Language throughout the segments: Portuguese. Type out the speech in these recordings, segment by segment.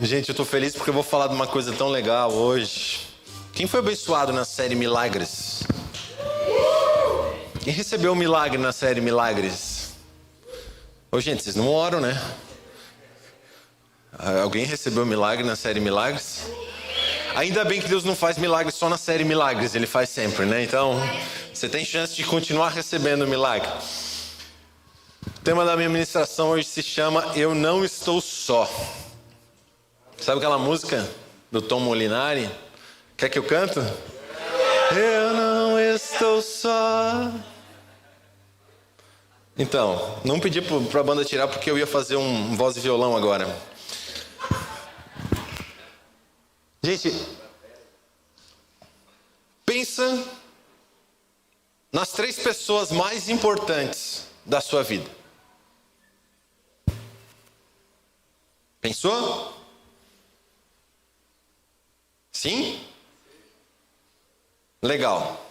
Gente, eu tô feliz porque eu vou falar de uma coisa tão legal hoje. Quem foi abençoado na série Milagres? Quem recebeu o milagre na série Milagres? Ô, gente, vocês não oram, né? Alguém recebeu o milagre na série Milagres? Ainda bem que Deus não faz milagres só na série Milagres, Ele faz sempre, né? Então, você tem chance de continuar recebendo o milagre. O tema da minha ministração hoje se chama Eu Não Estou Só. Sabe aquela música do Tom Molinari? Quer que eu canto? Eu não estou só. Então, não pedi para a banda tirar porque eu ia fazer um voz e violão agora. Gente, pensa nas 3 pessoas mais importantes da sua vida. Pensou? Sim? Legal.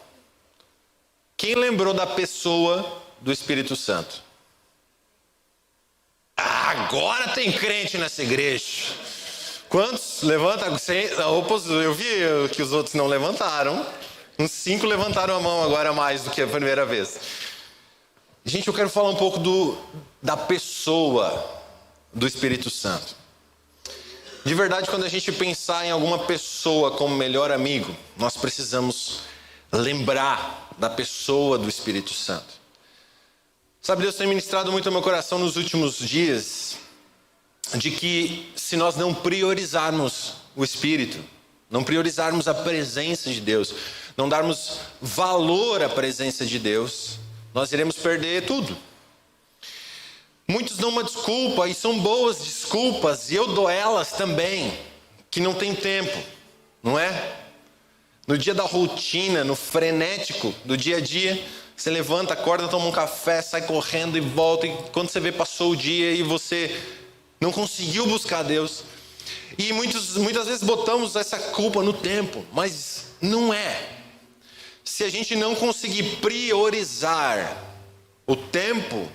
Quem lembrou da pessoa do Espírito Santo? Agora tem crente nessa igreja. Quantos? Levanta. Eu vi que os outros não levantaram. Uns 5 levantaram a mão agora mais do que a primeira vez. Gente, eu quero falar um pouco da pessoa do Espírito Santo. De verdade, quando a gente pensar em alguma pessoa como melhor amigo, nós precisamos lembrar da pessoa do Espírito Santo. Sabe, Deus tem ministrado muito ao meu coração nos últimos dias, de que se nós não priorizarmos o Espírito, não priorizarmos a presença de Deus, não darmos valor à presença de Deus, nós iremos perder tudo. Muitos dão uma desculpa, e são boas desculpas, e eu dou elas também, que não tem tempo, não é? No dia da rotina, no frenético do dia a dia, você levanta, acorda, toma um café, sai correndo e volta, e quando você vê passou o dia e você não conseguiu buscar Deus. E muitas vezes botamos essa culpa no tempo, mas não é. Se a gente não conseguir priorizar o tempo,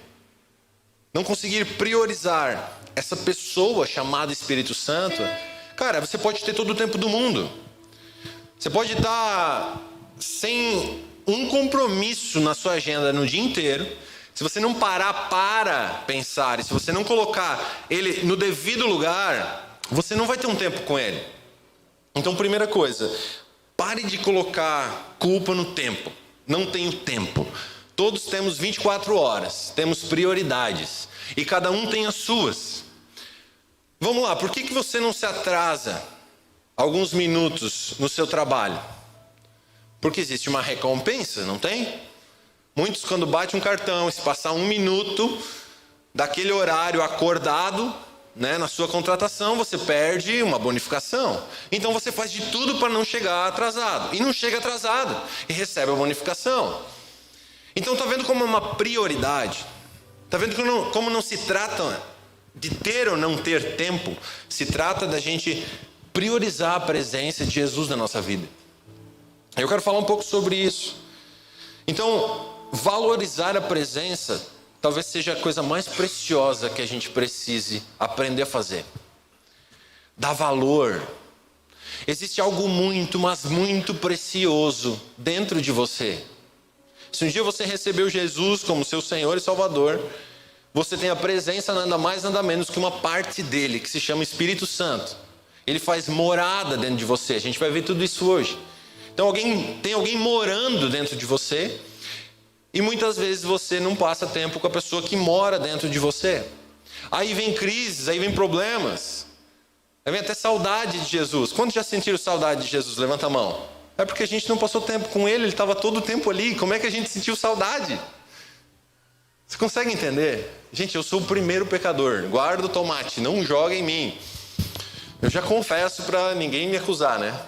não conseguir priorizar essa pessoa chamada Espírito Santo, cara, você pode ter todo o tempo do mundo. Você pode estar sem um compromisso na sua agenda no dia inteiro. Se você não parar para pensar, e se você não colocar ele no devido lugar, você não vai ter um tempo com ele. Então, primeira coisa, pare de colocar culpa no tempo. Não tenho tempo. Todos temos 24 horas, temos prioridades, e cada um tem as suas. Vamos lá, por que você não se atrasa alguns minutos no seu trabalho? Porque existe uma recompensa, não tem? Muitos, quando bate um cartão, se passar 1 minuto daquele horário acordado, né, na sua contratação, você perde uma bonificação. Então você faz de tudo para não chegar atrasado, e não chega atrasado, e recebe a bonificação. Então está vendo como é uma prioridade? Está vendo como não se trata de ter ou não ter tempo? Se trata da gente priorizar a presença de Jesus na nossa vida. Eu quero falar um pouco sobre isso. Então, valorizar a presença talvez seja a coisa mais preciosa que a gente precise aprender a fazer. Dar valor. Existe algo muito, mas muito precioso dentro de você. Se um dia você recebeu Jesus como seu Senhor e Salvador, você tem a presença nada mais nada menos que uma parte dele, que se chama Espírito Santo. Ele faz morada dentro de você. A gente vai ver tudo isso hoje. Então tem alguém morando dentro de você, e muitas vezes você não passa tempo com a pessoa que mora dentro de você. Aí vem crises, aí vem problemas, aí vem até saudade de Jesus. Quantos já sentiram saudade de Jesus? Levanta a mão. É porque a gente não passou tempo com ele estava todo o tempo ali. Como é que a gente sentiu saudade? Você consegue entender? Gente, eu sou o primeiro pecador. Guarda o tomate, não joga em mim. Eu já confesso para ninguém me acusar, né?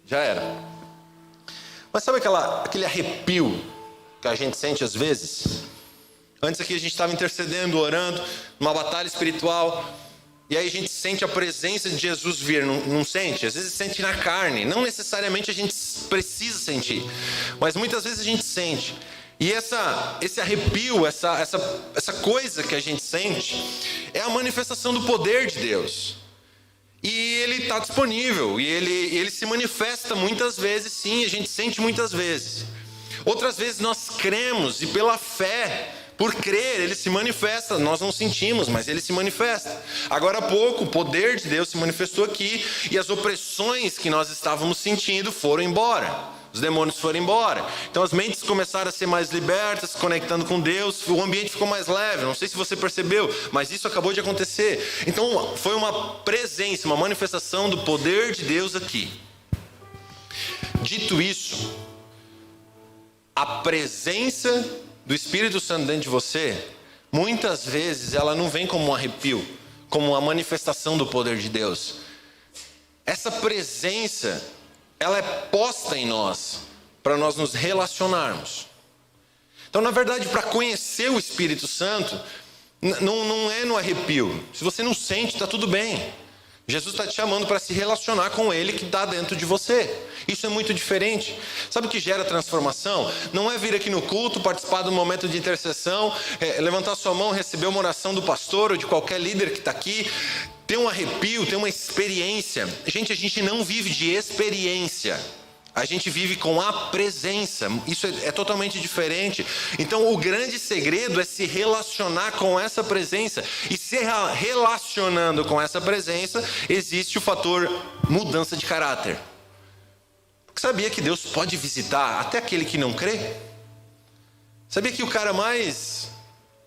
Já era. Mas sabe aquele arrepio que a gente sente às vezes? Antes aqui a gente estava intercedendo, orando, numa batalha espiritual, e aí a gente sente a presença de Jesus vir, não sente? Às vezes sente na carne, não necessariamente a gente precisa sentir, mas muitas vezes a gente sente. E esse arrepio, essa coisa que a gente sente, é a manifestação do poder de Deus. E ele está disponível, e ele se manifesta muitas vezes, sim, a gente sente muitas vezes. Outras vezes nós cremos, e pela fé, por crer, ele se manifesta. Nós não sentimos, mas ele se manifesta. Agora há pouco, o poder de Deus se manifestou aqui, e as opressões que nós estávamos sentindo foram embora. Os demônios foram embora. Então as mentes começaram a ser mais libertas, se conectando com Deus. O ambiente ficou mais leve. Não sei se você percebeu, mas isso acabou de acontecer. Então foi uma presença, uma manifestação do poder de Deus aqui. Dito isso, a presença do Espírito Santo dentro de você, muitas vezes ela não vem como um arrepio, como uma manifestação do poder de Deus. Essa presença, ela é posta em nós, para nós nos relacionarmos. Então, na verdade, para conhecer o Espírito Santo, não é no arrepio. Se você não sente, está tudo bem. Jesus está te chamando para se relacionar com Ele que está dentro de você. Isso é muito diferente. Sabe o que gera transformação? Não é vir aqui no culto, participar do momento de intercessão, levantar sua mão, receber uma oração do pastor ou de qualquer líder que está aqui, ter um arrepio, ter uma experiência. Gente, a gente não vive de experiência. A gente vive com a presença. Isso é totalmente diferente. Então o grande segredo é se relacionar com essa presença. E se relacionando com essa presença, existe o fator mudança de caráter. Sabia que Deus pode visitar até aquele que não crê? Sabia que o cara mais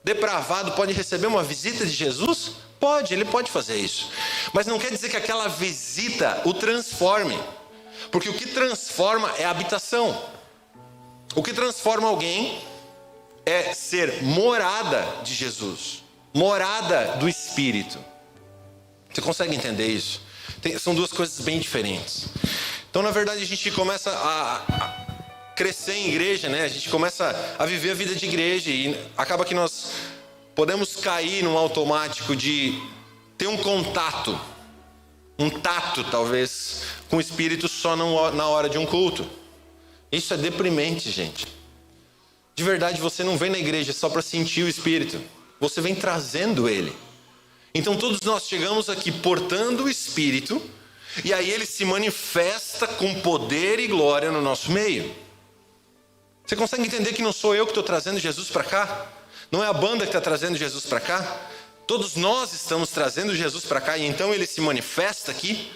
depravado pode receber uma visita de Jesus? Pode, ele pode fazer isso. Mas não quer dizer que aquela visita o transforme. Porque o que transforma é a habitação. O que transforma alguém é ser morada de Jesus, morada do Espírito. Você consegue entender isso? São duas coisas bem diferentes. Então, na verdade, a gente começa a crescer em igreja, né? A gente começa a viver a vida de igreja e acaba que nós podemos cair num automático de ter um contato, um tato, talvez, com o Espírito só na hora de um culto. Isso é deprimente, gente. De verdade, você não vem na igreja só para sentir o Espírito. Você vem trazendo Ele. Então todos nós chegamos aqui portando o Espírito, e aí Ele se manifesta com poder e glória no nosso meio. Você consegue entender que não sou eu que estou trazendo Jesus para cá? Não é a banda que está trazendo Jesus para cá? Todos nós estamos trazendo Jesus para cá, e então Ele se manifesta aqui.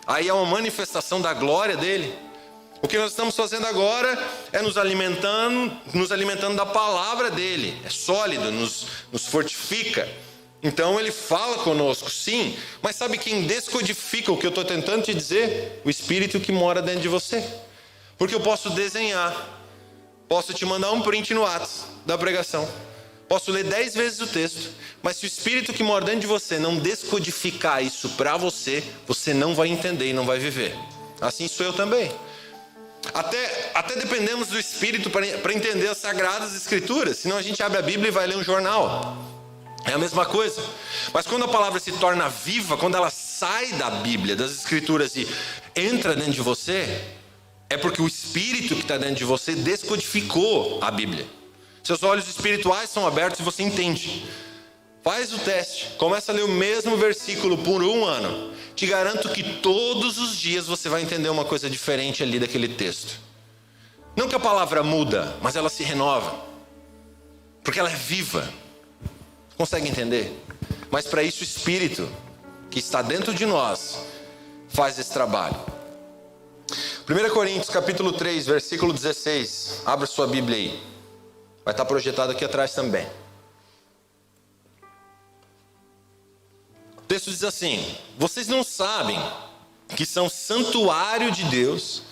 Aí é uma manifestação da glória dEle. O que nós estamos fazendo agora é nos alimentando da palavra dEle. É sólido, nos fortifica. Então Ele fala conosco, sim. Mas sabe quem descodifica o que eu estou tentando te dizer? O Espírito que mora dentro de você. Porque eu posso desenhar, posso te mandar um print no WhatsApp da pregação, posso ler 10 vezes o texto, mas se o Espírito que mora dentro de você não descodificar isso para você, você não vai entender e não vai viver. Assim sou eu também. Até dependemos do Espírito para entender as Sagradas Escrituras, senão a gente abre a Bíblia e vai ler um jornal. É a mesma coisa. Mas quando a palavra se torna viva, quando ela sai da Bíblia, das Escrituras e entra dentro de você, é porque o Espírito que está dentro de você descodificou a Bíblia. Seus olhos espirituais são abertos e você entende. Faz o teste, começa a ler o mesmo versículo por 1 ano. Te garanto que todos os dias você vai entender uma coisa diferente ali daquele texto. Não que a palavra muda, mas ela se renova. Porque ela é viva. Consegue entender? Mas para isso o Espírito que está dentro de nós faz esse trabalho. 1 Coríntios capítulo 3, versículo 16. Abra sua Bíblia aí. Vai estar projetado aqui atrás também. O texto diz assim: vocês não sabem que são santuário de Deus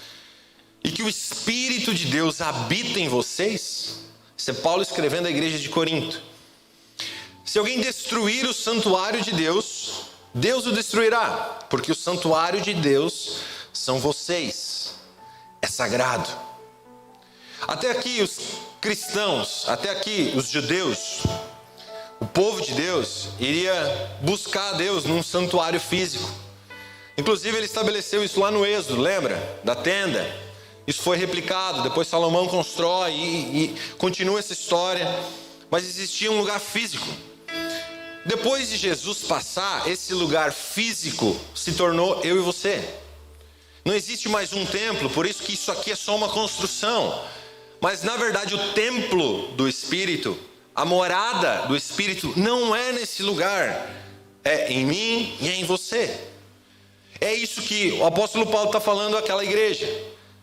e que o Espírito de Deus habita em vocês? Isso é Paulo escrevendo à igreja de Corinto. Se alguém destruir o santuário de Deus, Deus o destruirá, porque o santuário de Deus são vocês. É sagrado. Até aqui os cristãos, até aqui os judeus, o povo de Deus iria buscar a Deus num santuário físico. Inclusive ele estabeleceu isso lá no Êxodo, lembra? Da tenda. Isso foi replicado, depois Salomão constrói e continua essa história. Mas existia um lugar físico. Depois de Jesus passar, esse lugar físico se tornou eu e você. Não existe mais um templo, por isso que isso aqui é só uma construção. Mas na verdade o templo do Espírito, a morada do Espírito não é nesse lugar. É em mim e é em você. É isso que o apóstolo Paulo está falando àquela igreja.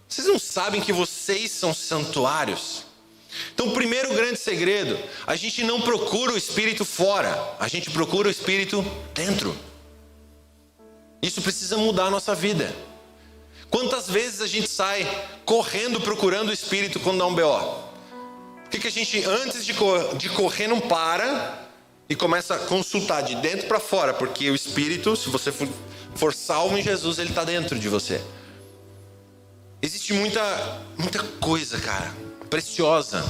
Vocês não sabem que vocês são santuários? Então o primeiro grande segredo, a gente não procura o Espírito fora, a gente procura o Espírito dentro. Isso precisa mudar a nossa vida. Quantas vezes a gente sai correndo procurando o Espírito quando dá um BO? Por que a gente, antes de correr, não para e começa a consultar de dentro para fora? Porque o Espírito, se você for salvo em Jesus, ele está dentro de você. Existe muita coisa, cara, preciosa,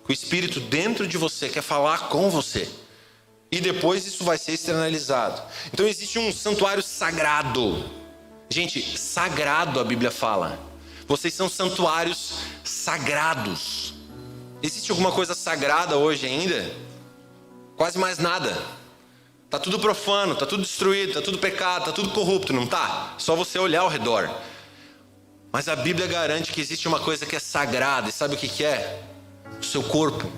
que o Espírito dentro de você quer falar com você. E depois isso vai ser externalizado. Então existe um santuário sagrado. Gente, sagrado a Bíblia fala. Vocês são santuários sagrados. Existe alguma coisa sagrada hoje ainda? Quase mais nada. Tá tudo profano, tá tudo destruído, tá tudo pecado, tá tudo corrupto, não tá? Só você olhar ao redor. Mas a Bíblia garante que existe uma coisa que é sagrada. E sabe o que é? O seu corpo.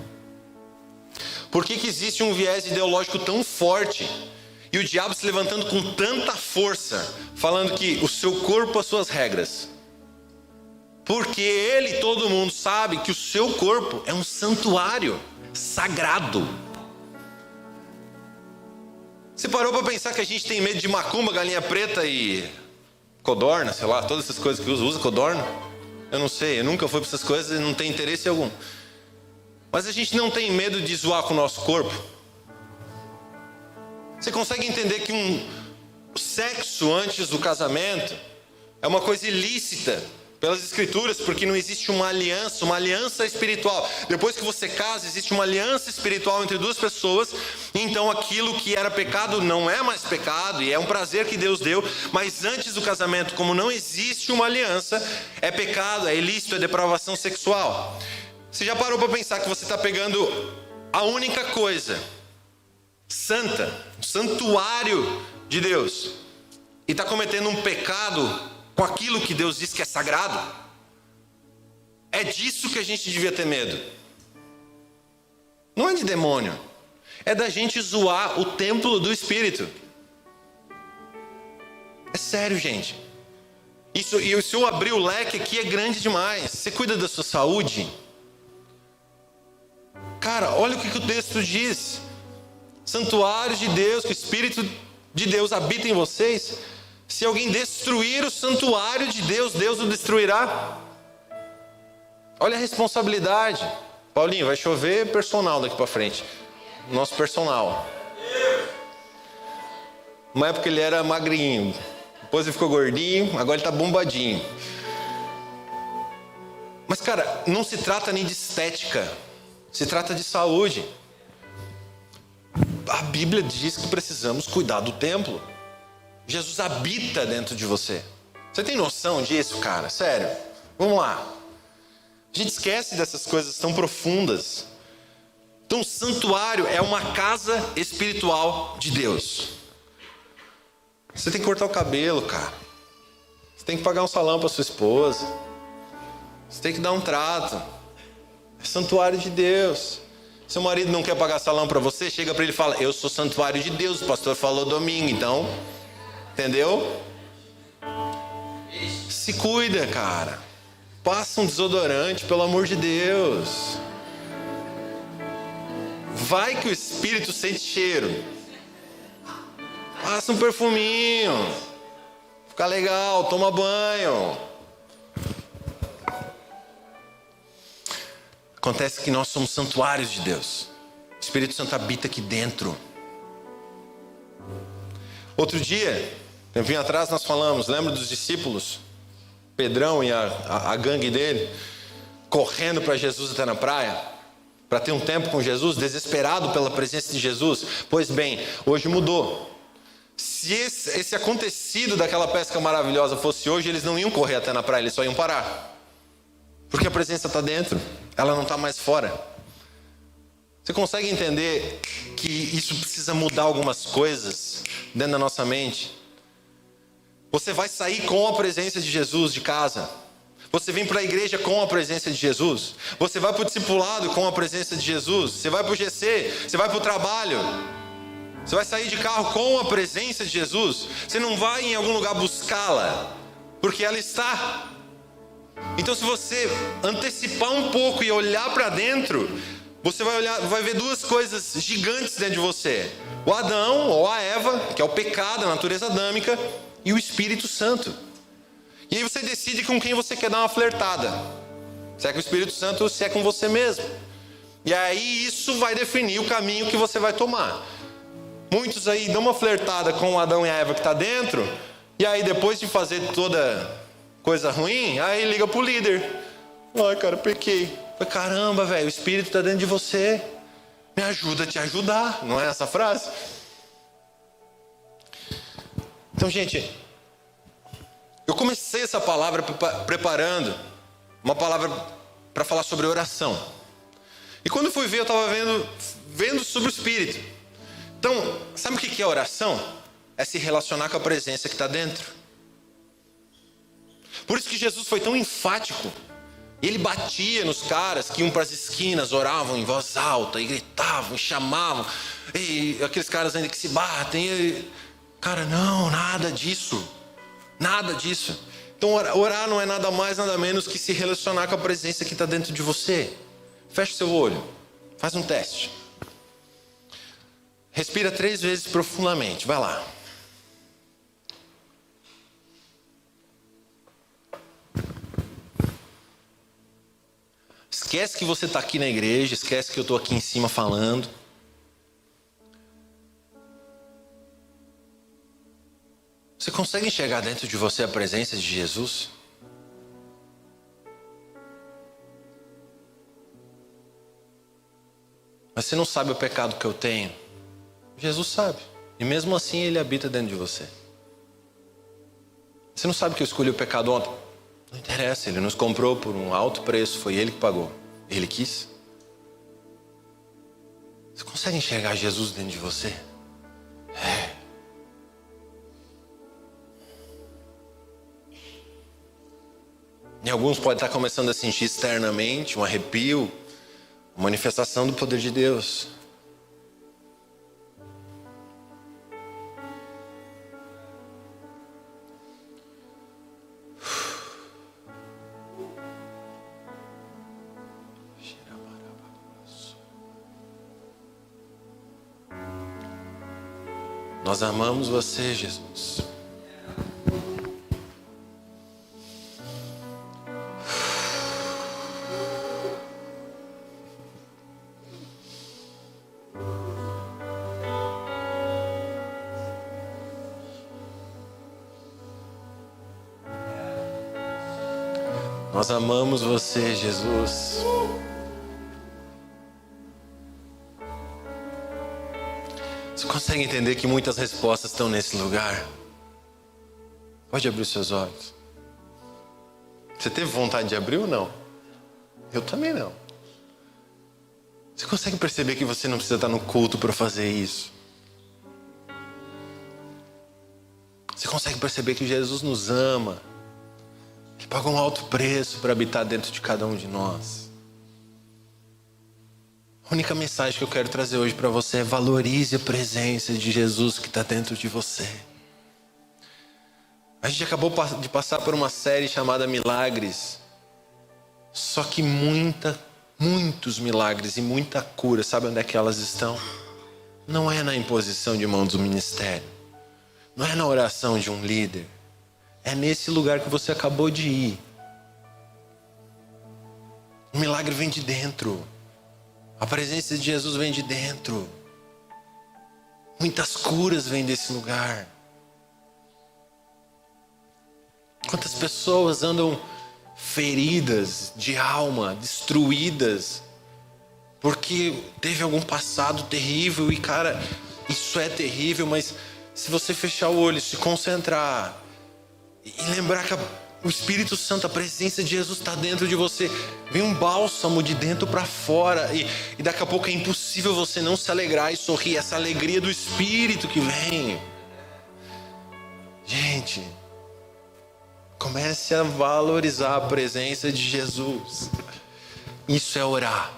Por que existe um viés ideológico tão forte? E o diabo se levantando com tanta força, falando que o seu corpo, as suas regras. Porque ele e todo mundo sabe que o seu corpo é um santuário sagrado. Você parou para pensar que a gente tem medo de macumba, galinha preta e codorna, sei lá, todas essas coisas que usa codorna? Eu não sei, eu nunca fui para essas coisas e não tenho interesse algum. Mas a gente não tem medo de zoar com o nosso corpo? Você consegue entender que um sexo antes do casamento é uma coisa ilícita pelas Escrituras, porque não existe uma aliança espiritual. Depois que você casa, existe uma aliança espiritual entre duas pessoas. Então aquilo que era pecado não é mais pecado, e é um prazer que Deus deu. Mas antes do casamento, como não existe uma aliança, é pecado, é ilícito, é depravação sexual. Você já parou para pensar que você está pegando a única coisa santa, o santuário de Deus, e está cometendo um pecado com aquilo que Deus diz que é sagrado? É disso que a gente devia ter medo. Não é de demônio, é da gente zoar o templo do Espírito. É sério, gente. Isso, e se eu abrir o leque aqui, é grande demais. Você cuida da sua saúde? Cara, olha o que o texto diz. Santuário de Deus, que o Espírito de Deus habita em vocês. Se alguém destruir o santuário de Deus, Deus o destruirá. Olha a responsabilidade. Paulinho, vai chover personal daqui para frente. Nosso personal. Uma época ele era magrinho, depois ele ficou gordinho, agora ele está bombadinho. Mas cara, não se trata nem de estética, se trata de saúde. A Bíblia diz que precisamos cuidar do templo. Jesus habita dentro de você. Você tem noção disso, cara? Sério. Vamos lá. A gente esquece dessas coisas tão profundas. Então, o santuário é uma casa espiritual de Deus. Você tem que cortar o cabelo, cara. Você tem que pagar um salão para sua esposa. Você tem que dar um trato. É santuário de Deus. Seu marido não quer pagar salão para você, chega para ele e fala: eu sou santuário de Deus, o pastor falou domingo, então... Entendeu? Se cuida, cara. Passa um desodorante, pelo amor de Deus. Vai que o Espírito sente cheiro. Passa um perfuminho. Fica legal, toma banho. Acontece que nós somos santuários de Deus. O Espírito Santo habita aqui dentro. Outro dia, tempinho atrás nós falamos, lembra dos discípulos? Pedrão e a gangue dele, correndo para Jesus até na praia, para ter um tempo com Jesus, desesperado pela presença de Jesus. Pois bem, hoje mudou. Se esse acontecido daquela pesca maravilhosa fosse hoje, eles não iam correr até na praia, eles só iam parar. Porque a presença está dentro, ela não está mais fora. Você consegue entender que isso precisa mudar algumas coisas dentro da nossa mente? Você vai sair com a presença de Jesus de casa. Você vem para a igreja com a presença de Jesus. Você vai para o discipulado com a presença de Jesus. Você vai para o GC, você vai para o trabalho. Você vai sair de carro com a presença de Jesus. Você não vai em algum lugar buscá-la, porque ela está. Então, se você antecipar um pouco e olhar para dentro, você vai ver duas coisas gigantes dentro de você: o Adão ou a Eva, que é o pecado, a natureza adâmica, e o Espírito Santo. E aí você decide com quem você quer dar uma flertada. Se é com o Espírito Santo ou se é com você mesmo. E aí isso vai definir o caminho que você vai tomar. Muitos aí dão uma flertada com o Adão e a Eva que está dentro, e aí depois de fazer toda coisa ruim, aí liga pro líder: ai, cara, pequei. Caramba, velho, o Espírito está dentro de você. Me ajuda a te ajudar. Não é essa frase? Então, gente, eu comecei essa palavra preparando uma palavra para falar sobre oração. E quando eu fui ver, eu estava vendo sobre o Espírito. Então, sabe o que é oração? É se relacionar com a presença que está dentro. Por isso que Jesus foi tão enfático. Ele batia nos caras que iam para as esquinas, oravam em voz alta, e gritavam, e chamavam. E aqueles caras ainda que se batem. Cara, não, nada disso. Nada disso. Então orar não é nada mais, nada menos que se relacionar com a presença que está dentro de você. Fecha o seu olho. Faz um teste. Respira 3 vezes profundamente. Vai lá. Esquece que você está aqui na igreja, esquece que eu estou aqui em cima falando. Você consegue enxergar dentro de você a presença de Jesus? Mas você não sabe o pecado que eu tenho. Jesus sabe. E mesmo assim Ele habita dentro de você. Você não sabe que eu escolhi o pecado ontem? Não interessa, Ele nos comprou por um alto preço. Foi Ele que pagou. Ele quis. Você consegue enxergar Jesus dentro de você? É. E alguns podem estar começando a sentir externamente um arrepio, uma manifestação do poder de Deus. Nós amamos você, Jesus. Nós amamos você, Jesus. Você consegue entender que muitas respostas estão nesse lugar? Pode abrir os seus olhos. Você teve vontade de abrir ou não? Eu também não. Você consegue perceber que você não precisa estar no culto para fazer isso? Você consegue perceber que Jesus nos ama? Ele pagou um alto preço para habitar dentro de cada um de nós. A única mensagem que eu quero trazer hoje para você é: valorize a presença de Jesus que está dentro de você. A gente acabou de passar por uma série chamada Milagres. Só que muitos milagres e muita cura, sabe onde é que elas estão? Não é na imposição de mãos do ministério. Não é na oração de um líder. É nesse lugar que você acabou de ir. O milagre vem de dentro. A presença de Jesus vem de dentro. Muitas curas vêm desse lugar. Quantas pessoas andam feridas de alma, destruídas, porque teve algum passado terrível. E cara, isso é terrível, mas se você fechar o olho, se concentrar e lembrar que O Espírito Santo, a presença de Jesus está dentro de você. Vem um bálsamo de dentro para fora. E daqui a pouco é impossível você não se alegrar e sorrir. Essa alegria do Espírito que vem. Gente, comece a valorizar a presença de Jesus. Isso é orar.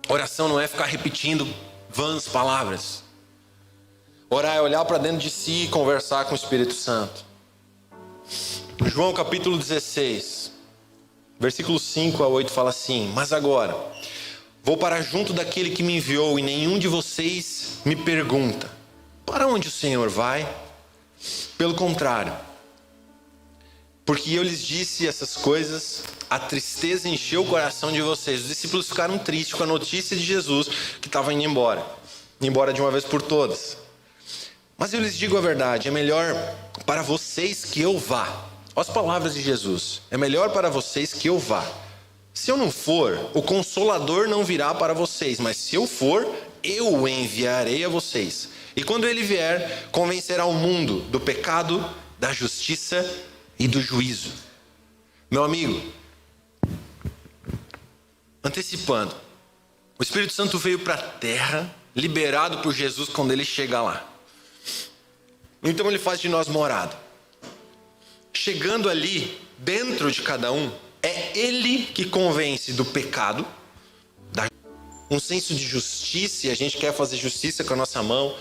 Oração não é ficar repetindo vãs palavras. Orar é olhar para dentro de si e conversar com o Espírito Santo. João capítulo 16, versículos 5 a 8 fala assim: mas agora, vou para junto daquele que me enviou e nenhum de vocês me pergunta: para onde o Senhor vai? Pelo contrário, porque eu lhes disse essas coisas, a tristeza encheu o coração de vocês. Os discípulos ficaram tristes com a notícia de Jesus que estava indo embora de uma vez por todas. Mas eu lhes digo a verdade, é melhor para vocês que eu vá. Olha as palavras de Jesus. É melhor para vocês que eu vá. Se eu não for, o Consolador não virá para vocês. Mas se eu for, eu o enviarei a vocês. E quando ele vier, convencerá o mundo do pecado, da justiça e do juízo. Meu amigo, antecipando, o Espírito Santo veio para a terra, liberado por Jesus quando ele chega lá. Então ele faz de nós morada. Chegando ali, dentro de cada um, é ele que convence do pecado, um senso de justiça, e a gente quer fazer justiça com a nossa mão.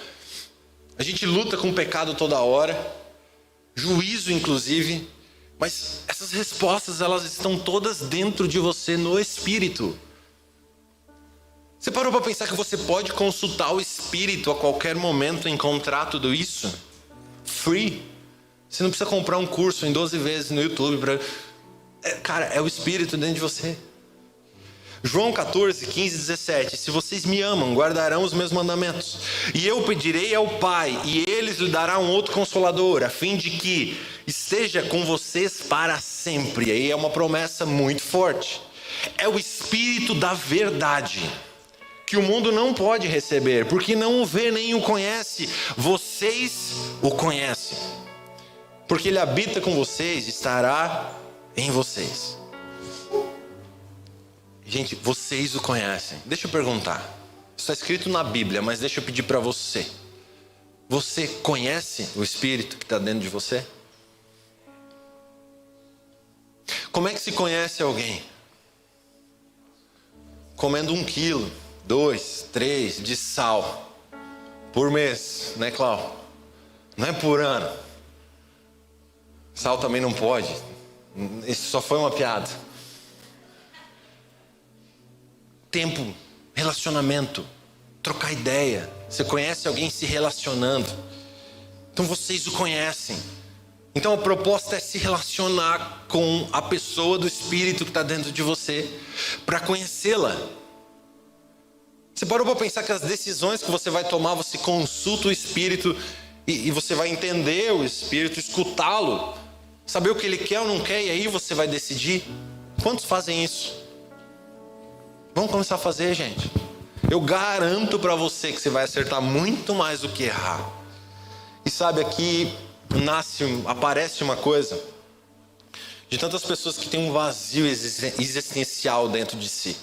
A gente luta com o pecado toda hora, juízo inclusive, mas essas respostas elas estão todas dentro de você no Espírito. Você parou para pensar que você pode consultar o Espírito a qualquer momento e encontrar tudo isso? Free. Você não precisa comprar um curso em 12 vezes no YouTube. Cara, é o Espírito dentro de você. João 14, 15, 17. Se vocês me amam, guardarão os meus mandamentos. E eu pedirei ao Pai, e Ele lhe dará um outro Consolador, a fim de que esteja com vocês para sempre. E aí é uma promessa muito forte. É o Espírito da verdade, que o mundo não pode receber, porque não o vê nem o conhece. Vocês o conhecem, porque ele habita com vocês, estará em vocês. Gente, vocês o conhecem. Deixa eu perguntar. Isso está escrito na Bíblia, mas deixa eu pedir para você. Você conhece o Espírito que está dentro de você? Como é que se conhece alguém? Comendo 1 quilo, 2, 3 de sal por mês, né, Cláudio? Não é por ano. Sal também não pode. Isso só foi uma piada. Tempo, relacionamento, trocar ideia. Você conhece alguém se relacionando. Então vocês o conhecem. Então a proposta é se relacionar com a pessoa do Espírito que está dentro de você, para conhecê-la. Você parou para pensar que as decisões que você vai tomar, você consulta o Espírito e você vai entender o Espírito, escutá-lo, saber o que ele quer ou não quer, e aí você vai decidir? Quantos fazem isso? Vamos começar a fazer, gente. Eu garanto para você que você vai acertar muito mais do que errar. E sabe, aqui aparece uma coisa de tantas pessoas que têm um vazio existencial dentro de si.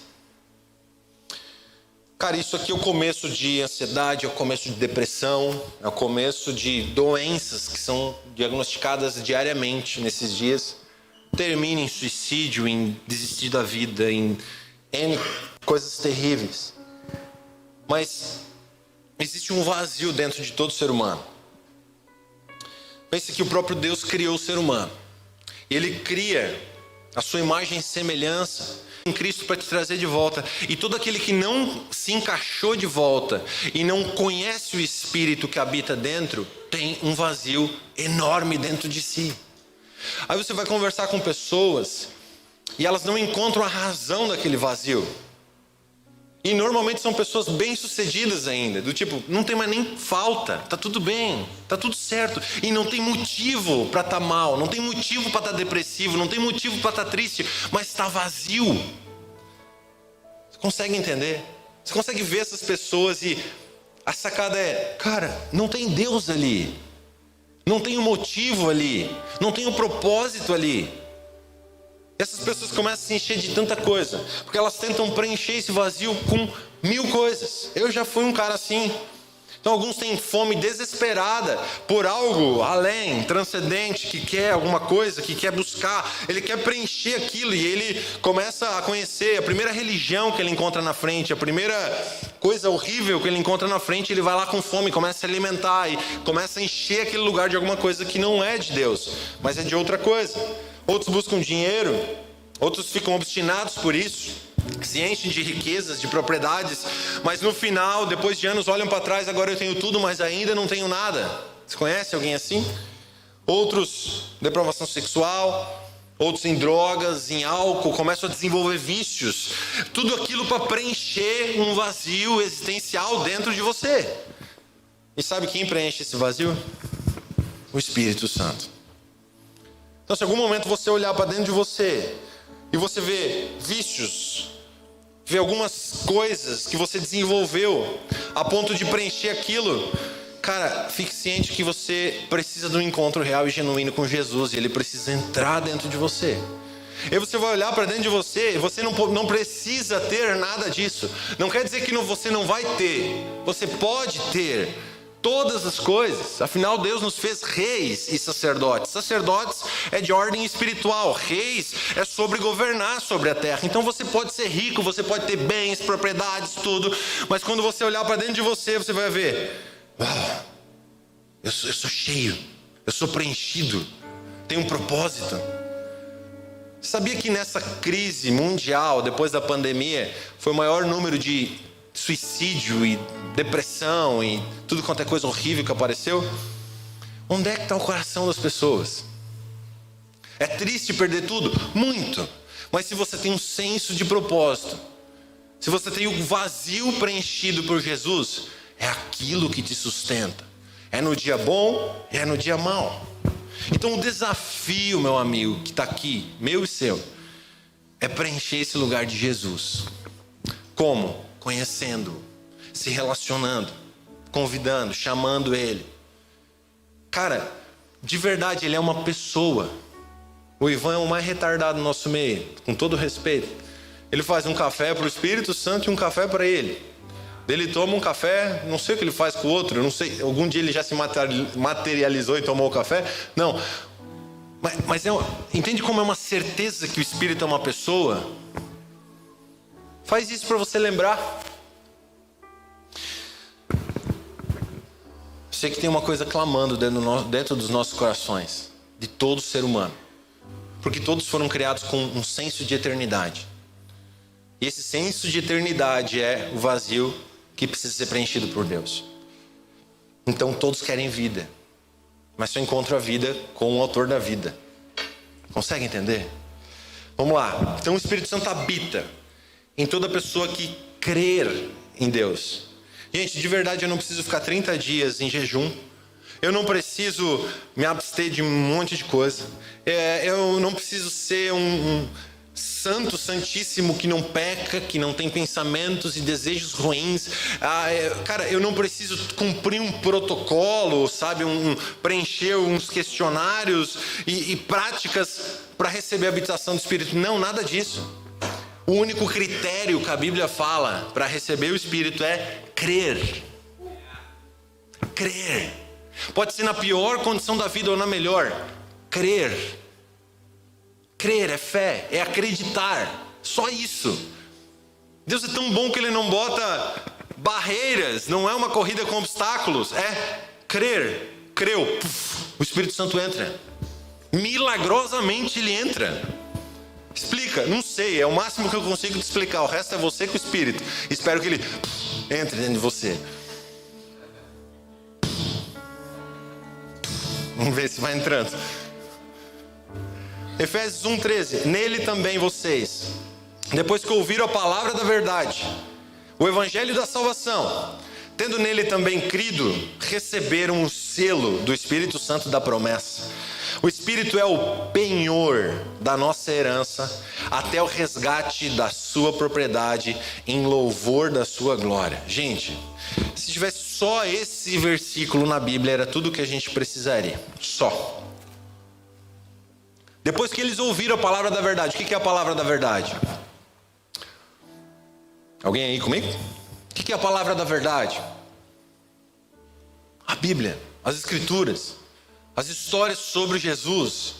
Cara, isso aqui é o começo de ansiedade, é o começo de depressão, é o começo de doenças que são diagnosticadas diariamente nesses dias. Termina em suicídio, em desistir da vida, em N coisas terríveis. Mas existe um vazio dentro de todo ser humano. Pense que o próprio Deus criou o ser humano. Ele cria a sua imagem e semelhança em Cristo para te trazer de volta. E todo aquele que não se encaixou de volta e não conhece o Espírito que habita dentro, tem um vazio enorme dentro de si. Aí você vai conversar com pessoas e elas não encontram a razão daquele vazio. E normalmente são pessoas bem-sucedidas ainda, do tipo, não tem mais nem falta, tá tudo bem, tá tudo certo. E não tem motivo para estar mal, não tem motivo para estar depressivo, não tem motivo para estar triste, mas está vazio. Você consegue entender? Você consegue ver essas pessoas e a sacada é, cara, não tem Deus ali. Não tem um motivo ali, não tem um propósito ali. Essas pessoas começam a se encher de tanta coisa, porque elas tentam preencher esse vazio com 1000 coisas. Eu já fui um cara assim. Então alguns têm fome desesperada por algo além, transcendente, que quer alguma coisa, que quer buscar. Ele quer preencher aquilo e ele começa a conhecer a primeira religião que ele encontra na frente, a primeira coisa horrível que ele encontra na frente. Ele vai lá com fome, começa a se alimentar e começa a encher aquele lugar de alguma coisa que não é de Deus, mas é de outra coisa. Outros buscam dinheiro, outros ficam obstinados por isso, se enchem de riquezas, de propriedades, mas no final, depois de anos, olham para trás: agora eu tenho tudo, mas ainda não tenho nada. Você conhece alguém assim? Outros, depravação sexual, outros em drogas, em álcool, começam a desenvolver vícios, tudo aquilo para preencher um vazio existencial dentro de você. E sabe quem preenche esse vazio? O Espírito Santo. Então, se em algum momento você olhar para dentro de você e você vê vícios, vê algumas coisas que você desenvolveu a ponto de preencher aquilo, cara, fique ciente que você precisa de um encontro real e genuíno com Jesus, e Ele precisa entrar dentro de você. E você vai olhar para dentro de você, e você não precisa ter nada disso. Não quer dizer que você não vai ter, você pode ter todas as coisas. Afinal, Deus nos fez reis e sacerdotes. Sacerdotes é de ordem espiritual, reis é sobre governar sobre a terra. Então você pode ser rico, você pode ter bens, propriedades, tudo, mas quando você olhar para dentro de você, você vai ver: eu sou cheio, eu sou preenchido, tenho um propósito. Sabia que nessa crise mundial, depois da pandemia, foi o maior número de suicídio e depressão e tudo quanto é coisa horrível que apareceu? Onde é que está o coração das pessoas? É triste perder tudo? Muito. Mas se você tem um senso de propósito, se você tem o vazio preenchido por Jesus, é aquilo que te sustenta. É no dia bom e é no dia mau. Então o desafio, meu amigo, que está aqui, meu e seu, é preencher esse lugar de Jesus. Como? Conhecendo, se relacionando, convidando, chamando Ele. Cara, de verdade, Ele é uma pessoa. O Ivan é o mais retardado do nosso meio, com todo respeito. Ele faz um café para o Espírito Santo e um café para ele. Ele toma um café, não sei o que ele faz com o outro, eu não sei, algum dia ele já se materializou e tomou o café. Não, mas entende como é uma certeza que o Espírito é uma pessoa? Faz isso para você lembrar. Sei que tem uma coisa clamando dentro dos nossos corações, de todo ser humano, porque todos foram criados com um senso de eternidade. E esse senso de eternidade é o vazio que precisa ser preenchido por Deus. Então todos querem vida, mas só encontram a vida com o autor da vida. Consegue entender? Vamos lá. Então o Espírito Santo habita em toda pessoa que crer em Deus. Gente, de verdade, eu não preciso ficar 30 dias em jejum. Eu não preciso me abster de um monte de coisa. Eu não preciso ser um santo, santíssimo, que não peca, que não tem pensamentos e desejos ruins. Cara, eu não preciso cumprir um protocolo, sabe? Preencher uns questionários e práticas para receber a habitação do Espírito. Não, nada disso. O único critério que a Bíblia fala para receber o Espírito é crer. Crer. Pode ser na pior condição da vida ou na melhor. Crer. Crer é fé, é acreditar. Só isso. Deus é tão bom que Ele não bota barreiras. Não é uma corrida com obstáculos. É crer. Creu. O Espírito Santo entra. Milagrosamente Ele entra. Explica, não sei, é o máximo que eu consigo te explicar. O resto é você com o Espírito. Espero que Ele entre dentro de você. Vamos ver se vai entrando. Efésios 1:13. Nele também vocês, depois que ouviram a palavra da verdade, o evangelho da salvação, tendo nele também crido, receberam o selo do Espírito Santo da promessa. O Espírito é o penhor da nossa herança até o resgate da sua propriedade em louvor da sua glória. Gente, se tivesse só esse versículo na Bíblia, era tudo o que a gente precisaria. Só. Depois que eles ouviram a palavra da verdade, o que é a palavra da verdade? Alguém aí comigo? O que é a palavra da verdade? A Bíblia, as Escrituras, as histórias sobre Jesus,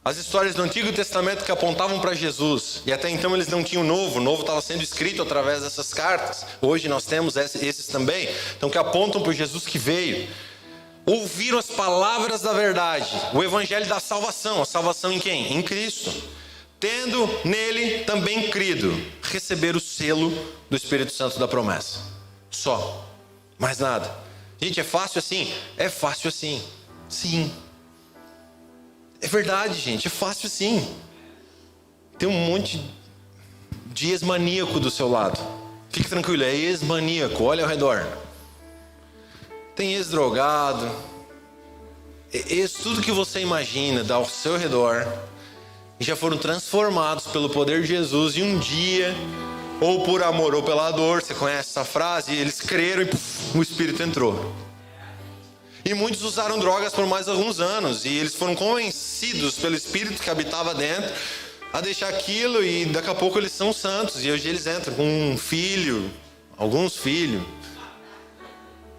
as histórias do Antigo Testamento que apontavam para Jesus. E até então eles não tinham o Novo estava sendo escrito através dessas cartas. Hoje nós temos esses também, então que apontam para o Jesus que veio. Ouviram as palavras da verdade, o evangelho da salvação. A salvação em quem? Em Cristo. Tendo nele também crido, receber o selo do Espírito Santo da promessa. Só, mais nada. Gente, é fácil assim? É fácil assim. Sim. É verdade, gente, é fácil assim. Tem um monte de ex-maníaco do seu lado. Fique tranquilo, é ex-maníaco, olha ao redor. Tem ex-drogado, tudo que você imagina dá ao seu redor, e já foram transformados pelo poder de Jesus, e um dia, ou por amor ou pela dor, você conhece essa frase, eles creram e o Espírito entrou. E muitos usaram drogas por mais alguns anos, e eles foram convencidos pelo Espírito que habitava dentro, a deixar aquilo, e daqui a pouco eles são santos, e hoje eles entram com um filho, alguns filhos.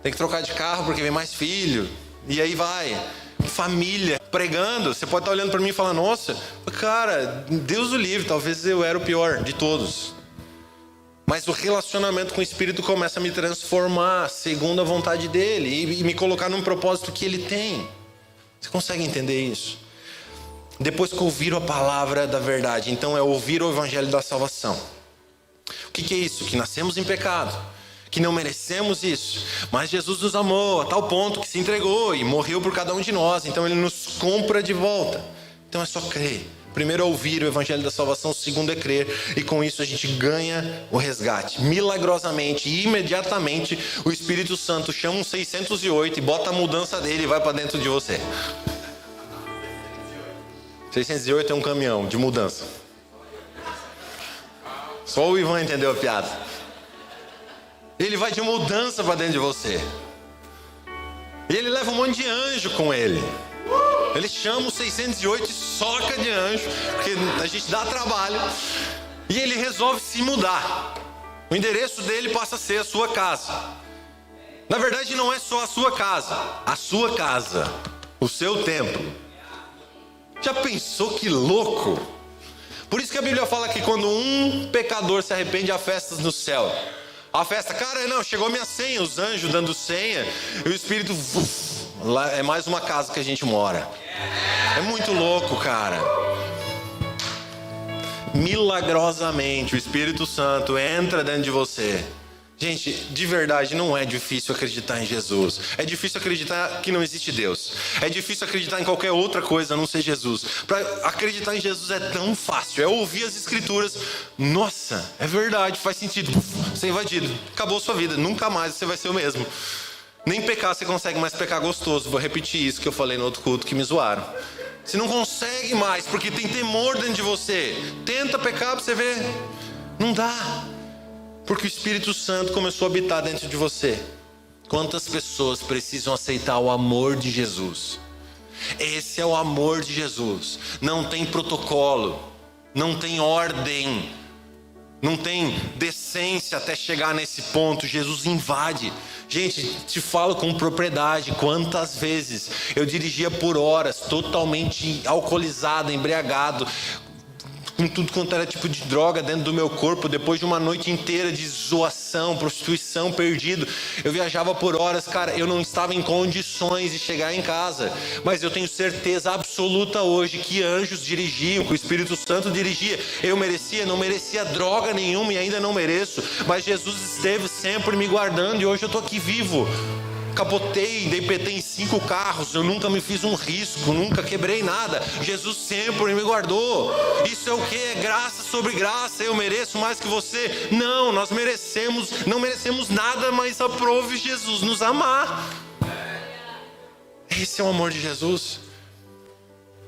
Tem que trocar de carro porque vem mais filho. E aí vai. Família. Pregando. Você pode estar olhando para mim e falar, nossa, cara, Deus o livre. Talvez eu era o pior de todos. Mas o relacionamento com o Espírito começa a me transformar segundo a vontade dele. E me colocar num propósito que ele tem. Você consegue entender isso? Depois que ouviram a palavra da verdade. Então é ouvir o evangelho da salvação. O que é isso? Que nascemos em pecado. Que não merecemos isso, mas Jesus nos amou a tal ponto que se entregou e morreu por cada um de nós, então Ele nos compra de volta. Então é só crer. Primeiro é ouvir o evangelho da salvação, o segundo é crer, e com isso a gente ganha o resgate. Milagrosamente e imediatamente o Espírito Santo chama um 608 e bota a mudança dele e vai para dentro de você. 608 é um caminhão de mudança. Só o Ivan entendeu a piada. Ele vai de mudança para dentro de você. E ele leva um monte de anjo com ele. Ele chama o 608 e soca de anjo, porque a gente dá trabalho. E ele resolve se mudar. O endereço dele passa a ser a sua casa. Na verdade não é só a sua casa, o seu templo. Já pensou que louco? Por isso que a Bíblia fala que quando um pecador se arrepende, há festas no céu. A festa, cara, não, chegou minha senha, os anjos dando senha, e o Espírito, lá é mais uma casa que a gente mora. É muito louco, cara. Milagrosamente, o Espírito Santo entra dentro de você. Gente, de verdade, não é difícil acreditar em Jesus. É difícil acreditar que não existe Deus. É difícil acreditar em qualquer outra coisa a não ser Jesus. Para acreditar em Jesus é tão fácil. É ouvir as Escrituras. Nossa, é verdade, faz sentido. Você é invadido. Acabou a sua vida. Nunca mais você vai ser o mesmo. Nem pecar você consegue mais pecar gostoso. Vou repetir isso que eu falei no outro culto que me zoaram. Você não consegue mais porque tem temor dentro de você. Tenta pecar para você ver. Não dá. Porque o Espírito Santo começou a habitar dentro de você. Quantas pessoas precisam aceitar o amor de Jesus? Esse é o amor de Jesus. Não tem protocolo, não tem ordem, não tem decência até chegar nesse ponto. Jesus invade. Gente, te falo com propriedade, quantas vezes eu dirigia por horas, totalmente alcoolizado, embriagado, com tudo quanto era tipo de droga dentro do meu corpo, depois de uma noite inteira de zoação, prostituição, perdido. Eu viajava por horas, cara, eu não estava em condições de chegar em casa, mas eu tenho certeza absoluta hoje que anjos dirigiam, que o Espírito Santo dirigia. Eu merecia, não merecia droga nenhuma e ainda não mereço, mas Jesus esteve sempre me guardando e hoje eu estou aqui vivo. Capotei, dei PT em 5 carros, eu nunca me fiz um risco, nunca quebrei nada. Jesus sempre me guardou. Isso é o que? É graça sobre graça. Eu mereço mais que você? Não, nós não merecemos nada, mas aprove Jesus nos amar. Esse é o amor de Jesus.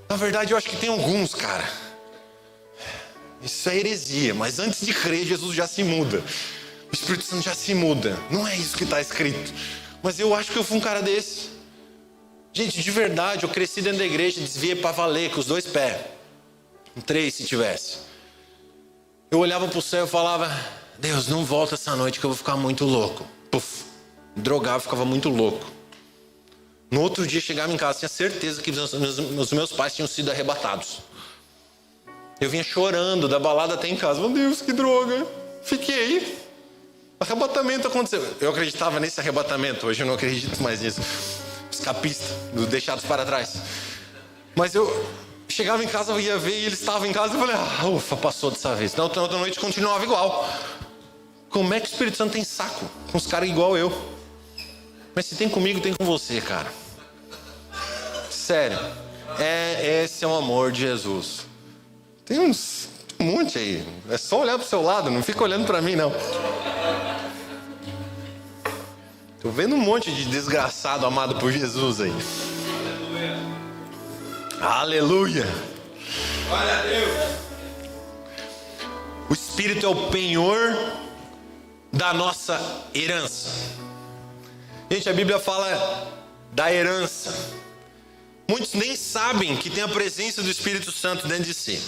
Na verdade eu acho que tem alguns, cara. Isso é heresia, mas antes de crer Jesus já se muda. Espírito Santo já se muda. Não é isso que está escrito. Mas eu acho que eu fui um cara desse. Gente, de verdade, eu cresci dentro da igreja, desviei para valer, com os 2 pés. Com 3 se tivesse. Eu olhava para o céu e falava: Deus, não volta essa noite que eu vou ficar muito louco. Puf, drogava, ficava muito louco. No outro dia chegava em casa, tinha certeza que os meus pais tinham sido arrebatados. Eu vinha chorando da balada até em casa. Meu Deus, que droga. Fiquei. Arrebatamento aconteceu. Eu acreditava nesse arrebatamento. Hoje eu não acredito mais nisso. Escapista, dos deixados para trás. Mas eu chegava em casa, eu ia ver e eles estavam em casa. Eu falei: ufa, passou dessa vez. Na outra noite continuava igual. Como é que o Espírito Santo tem saco com os caras igual eu? Mas se tem comigo, tem com você, cara. Sério. Esse é o amor de Jesus. Tem um monte aí. É só olhar pro seu lado, não fica olhando para mim, não. Tô vendo um monte de desgraçado amado por Jesus aí. Aleluia. Glória a Deus. O Espírito é o penhor da nossa herança. Gente, a Bíblia fala da herança. Muitos nem sabem que tem a presença do Espírito Santo dentro de si.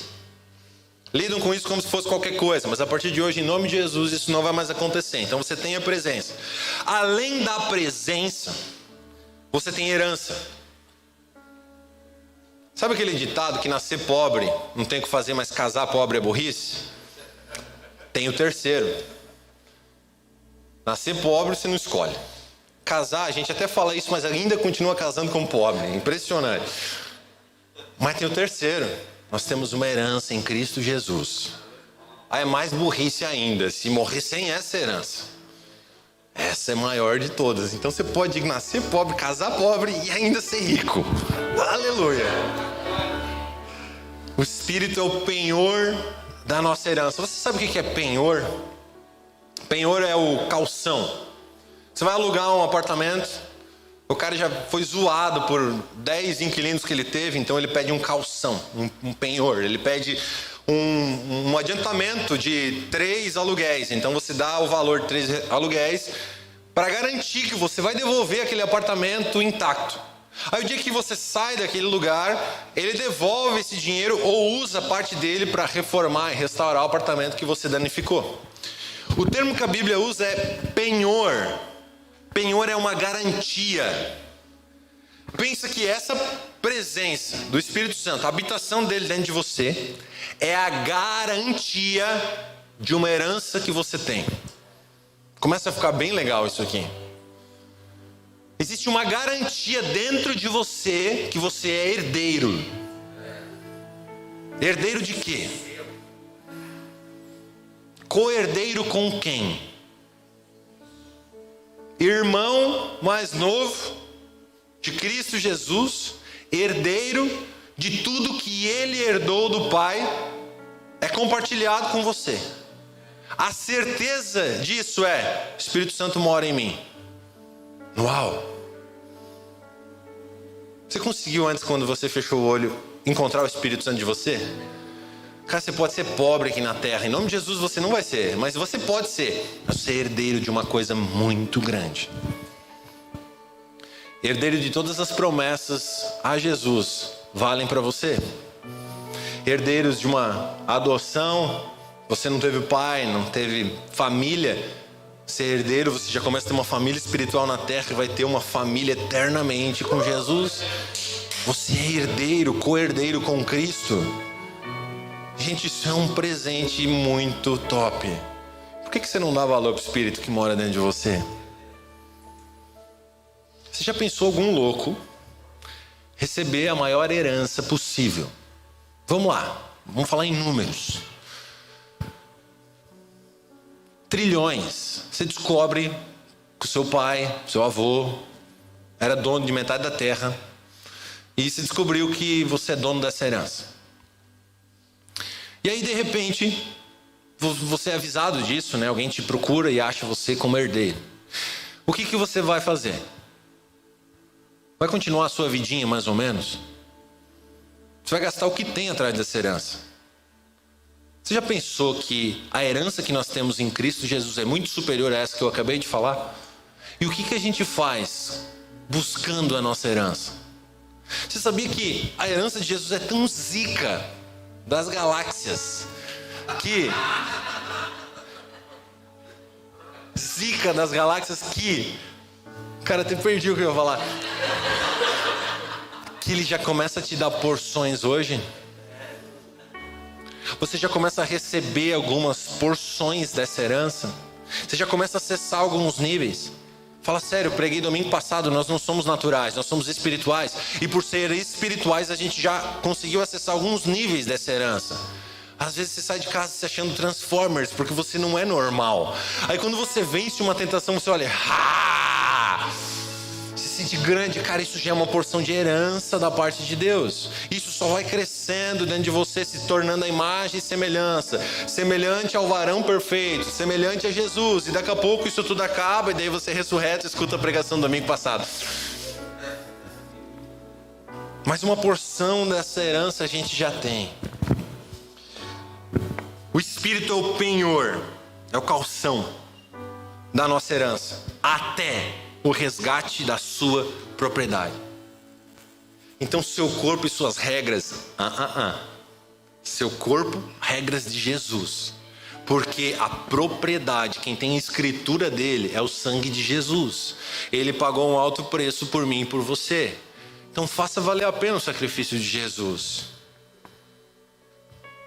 Lidam com isso como se fosse qualquer coisa, mas a partir de hoje, em nome de Jesus, isso não vai mais acontecer. Então você tem a presença. Além da presença, você tem herança. Sabe aquele ditado que nascer pobre não tem o que fazer, mas casar pobre é burrice? Tem o terceiro. Nascer pobre você não escolhe. Casar, a gente até fala isso, mas ainda continua casando como pobre. Impressionante. Mas tem o terceiro. Nós temos uma herança em Cristo Jesus. É mais burrice ainda, se morrer sem essa herança. Essa é a maior de todas. Então você pode nascer pobre, casar pobre e ainda ser rico. Aleluia. O Espírito é o penhor da nossa herança. Você sabe o que é penhor? Penhor é o calção. Você vai alugar um apartamento, o cara já foi zoado por 10 inquilinos que ele teve, então ele pede um calção, um penhor. Ele pede um adiantamento de 3 aluguéis. Então você dá o valor de 3 aluguéis para garantir que você vai devolver aquele apartamento intacto. Aí o dia que você sai daquele lugar, ele devolve esse dinheiro ou usa parte dele para reformar e restaurar o apartamento que você danificou. O termo que a Bíblia usa é penhor. Penhor é uma garantia. Pensa que essa presença do Espírito Santo, a habitação dele dentro de você, é a garantia de uma herança que você tem. Começa a ficar bem legal isso aqui. Existe uma garantia dentro de você que você é herdeiro. Herdeiro de quê? Co-herdeiro com quem? Irmão mais novo de Cristo Jesus, herdeiro de tudo que ele herdou do Pai, é compartilhado com você. A certeza disso é: o Espírito Santo mora em mim. Uau! Você conseguiu antes, quando você fechou o olho, encontrar o Espírito Santo de você? Cara, você pode ser pobre aqui na terra, em nome de Jesus você não vai ser, mas você pode ser. Você é herdeiro de uma coisa muito grande. Herdeiro de todas as promessas a Jesus valem para você. Herdeiros de uma adoção, você não teve pai, não teve família. Ser herdeiro, você já começa a ter uma família espiritual na terra e vai ter uma família eternamente com Jesus. Você é herdeiro, co-herdeiro com Cristo. Gente, isso é um presente muito top. Por que você não dá valor para o Espírito que mora dentro de você? Você já pensou algum louco receber a maior herança possível? Vamos lá, vamos falar em números. Trilhões. Você descobre que o seu pai, seu avô, era dono de metade da terra. E você descobriu que você é dono dessa herança. E aí, de repente, você é avisado disso, né? Alguém te procura e acha você como herdeiro. O que você vai fazer? Vai continuar a sua vidinha, mais ou menos? Você vai gastar o que tem atrás dessa herança. Você já pensou que a herança que nós temos em Cristo Jesus é muito superior a essa que eu acabei de falar? E o que a gente faz buscando a nossa herança? Você sabia que a herança de Jesus é tão zica das galáxias que... Zica das galáxias que... Cara, até perdi o que eu ia falar. Que ele já começa a te dar porções hoje. Você já começa a receber algumas porções dessa herança. Você já começa a acessar alguns níveis. Fala sério, eu preguei domingo passado, nós não somos naturais, nós somos espirituais. E por ser espirituais, a gente já conseguiu acessar alguns níveis dessa herança. Às vezes você sai de casa se achando Transformers, porque você não é normal. Aí quando você vence uma tentação, você olha... Se sente grande, cara, isso já é uma porção de herança da parte de Deus. Isso só vai crescendo dentro de você, se tornando a imagem e semelhança. Semelhante ao varão perfeito, semelhante a Jesus. E daqui a pouco isso tudo acaba, e daí você ressurreta e escuta a pregação do domingo passado. Mas uma porção dessa herança a gente já tem. O Espírito é o penhor, é o calção da nossa herança, até o resgate da sua propriedade. Então seu corpo e suas regras, seu corpo, regras de Jesus, porque a propriedade, quem tem a escritura dele é o sangue de Jesus. Ele pagou um alto preço por mim e por você. Então faça valer a pena o sacrifício de Jesus.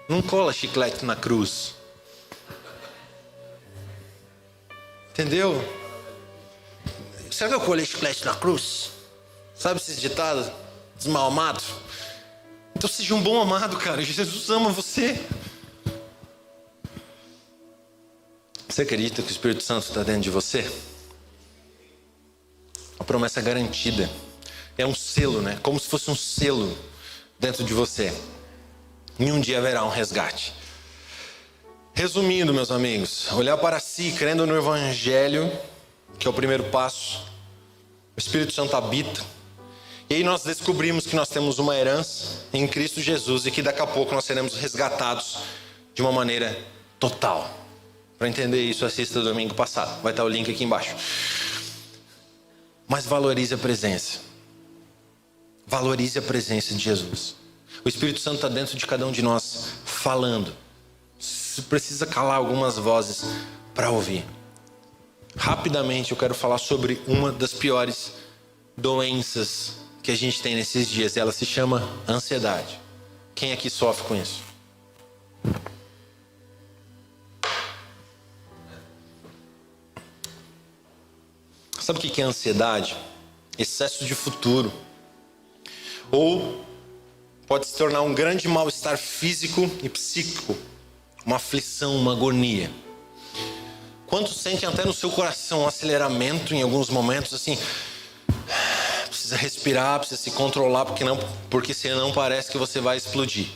Não cola chiclete na cruz. Entendeu? Será que eu colei chiclete na cruz? Sabe esses ditados? Mal amado? Então seja um bom amado, cara. Jesus ama você. Você acredita que o Espírito Santo está dentro de você? A promessa é garantida. É um selo, né? Como se fosse um selo dentro de você. E um dia haverá um resgate. Resumindo, meus amigos, olhar para si, crendo no Evangelho, que é o primeiro passo. O Espírito Santo habita. E aí nós descobrimos que nós temos uma herança em Cristo Jesus e que daqui a pouco nós seremos resgatados de uma maneira total. Para entender isso, assista o domingo passado. Vai estar o link aqui embaixo. Mas valorize a presença. Valorize a presença de Jesus. O Espírito Santo está dentro de cada um de nós falando. Você precisa calar algumas vozes para ouvir. Rapidamente eu quero falar sobre uma das piores doenças que a gente tem nesses dias. Ela se chama ansiedade. Quem aqui sofre com isso? Sabe o que é ansiedade? Excesso de futuro. Ou pode se tornar um grande mal-estar físico e psíquico. Uma aflição, uma agonia. Quantos sentem até no seu coração um aceleramento em alguns momentos, assim... Precisa respirar, precisa se controlar, porque senão parece que você vai explodir.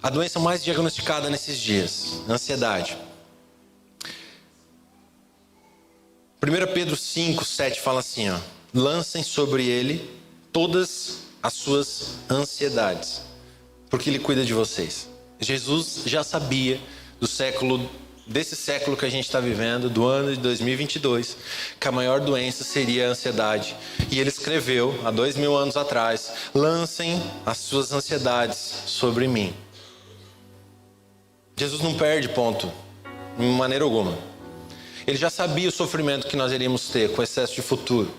A doença mais diagnosticada nesses dias, ansiedade. 1 Pedro 5, 7 fala assim, ó: lancem sobre ele todas as suas ansiedades, porque ele cuida de vocês. Jesus já sabia desse século que a gente está vivendo, do ano de 2022, que a maior doença seria a ansiedade. E ele escreveu, há 2000 anos atrás: lancem as suas ansiedades sobre mim. Jesus não perde ponto, de maneira alguma. Ele já sabia o sofrimento que nós iríamos ter com excesso de futuro.